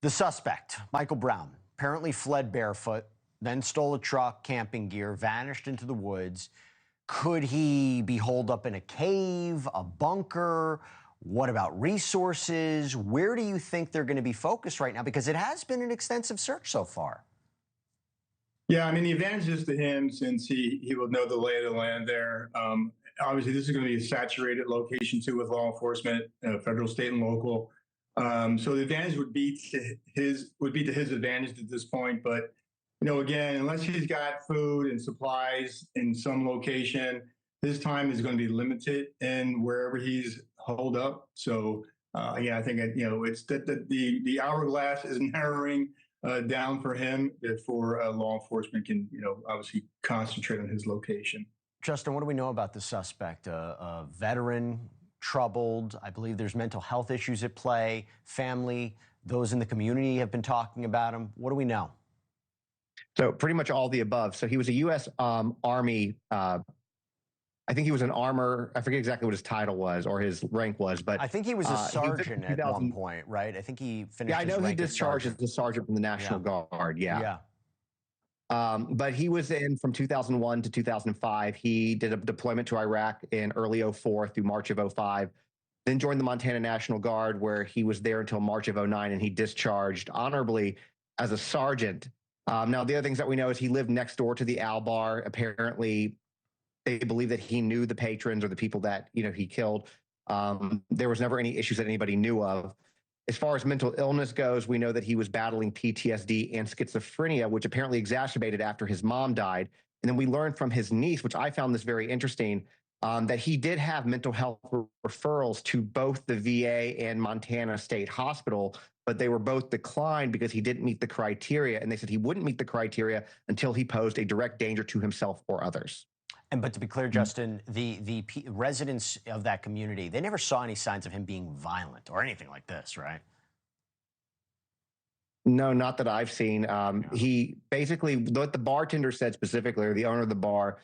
The suspect, Michael Brown, apparently fled barefoot, then stole a truck, camping gear, vanished into the woods. Could he be holed up in a cave, a bunker? What about resources? Where do you think they're going to be focused right now? Because it has been an extensive search so far. Yeah, I mean, the advantage is to him since he will know the lay of the land there. Obviously, this is going to be a saturated location too with law enforcement, federal, state, and local. So the advantage would be to his advantage at this point. But again, unless he's got food and supplies in some location, his time is going to be limited in wherever he's holed up. So yeah, I think it's that the hourglass is narrowing down for him before law enforcement can obviously concentrate on his location. Justin, what do we know about the suspect? A veteran, troubled. I believe there's mental health issues at play. Family, those in the community have been talking about him. What do we know? So pretty much all the above. So he was a U.S. Army. I think he was an armor. I forget exactly what his title was or his rank was, but I think he was a sergeant at one point, right? I think he finished. Yeah, I know he discharged as a sergeant from the National Guard. Yeah. But he was in from 2001 to 2005. He did a deployment to Iraq in early 04 through March of 05. Then joined the Montana National Guard, where he was there until March of 09, and he discharged honorably as a sergeant. Now, the other things that we know is he lived next door to the Al Bar. Apparently, they believe that he knew the patrons or the people that he killed. There was never any issues that anybody knew of. As far as mental illness goes, we know that he was battling PTSD and schizophrenia, which apparently exacerbated after his mom died. And then we learned from his niece, which I found this very interesting, that he did have mental health referrals to both the VA and Montana State Hospital, but they were both declined because he didn't meet the criteria. And they said he wouldn't meet the criteria until he posed a direct danger to himself or others. But to be clear, Justin, the residents of that community, they never saw any signs of him being violent or anything like this, right? No, not that I've seen. He basically, what the bartender said specifically, or the owner of the bar,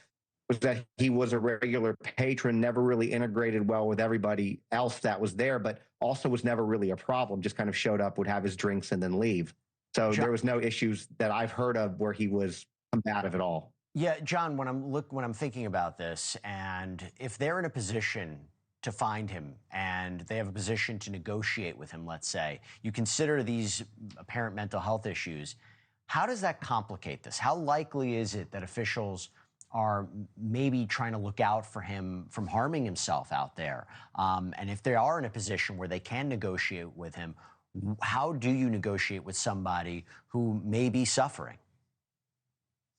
was that he was a regular patron, never really integrated well with everybody else that was there, but also was never really a problem, just kind of showed up, would have his drinks, and then leave. So there was no issues that I've heard of where he was combative at all. Yeah, John, when I'm thinking about this, and if they're in a position to find him and they have a position to negotiate with him, let's say, you consider these apparent mental health issues, how does that complicate this? How likely is it that officials are maybe trying to look out for him from harming himself out there? And if they are in a position where they can negotiate with him, how do you negotiate with somebody who may be suffering?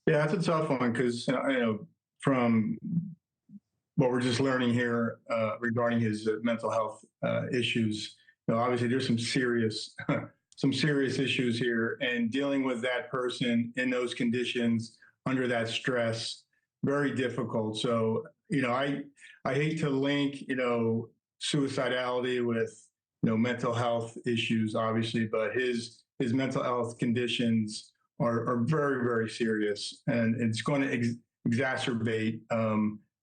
Yeah, that's a tough one because from what we're just learning here regarding his mental health issues, obviously there's some serious issues here, and dealing with that person in those conditions under that stress, very difficult. So I hate to link suicidality with mental health issues, obviously, but his mental health conditions are very, very serious, and it's going to exacerbate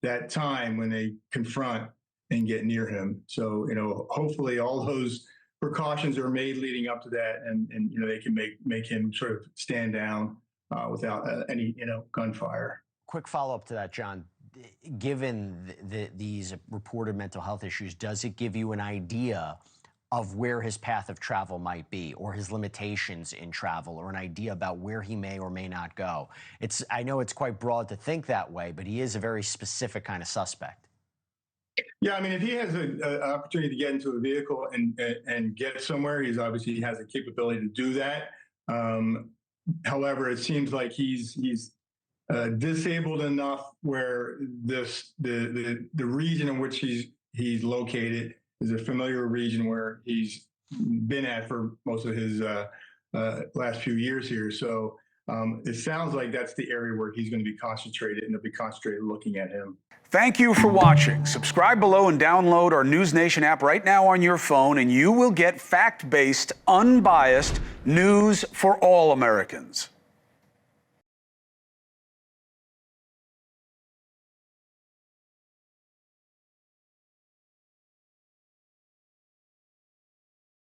that time when they confront and get near him. So, hopefully all those precautions are made leading up to that, and they can make him sort of stand down without any, gunfire. Quick follow-up to that, John. Given these reported mental health issues, does it give you an idea of where his path of travel might be, or his limitations in travel, or an idea about where he may or may not go? I know it's quite broad to think that way, but he is a very specific kind of suspect. Yeah, I mean, if he has an opportunity to get into a vehicle and get somewhere, he obviously has the capability to do that. However, it seems like he's disabled enough where the region in which he's located is a familiar region where he's been at for most of his last few years here. So it sounds like that's the area where he's going to be concentrated, and they'll be concentrated looking at him. Thank you for watching. Subscribe below and download our NewsNation app right now on your phone, and you will get fact-based, unbiased news for all Americans.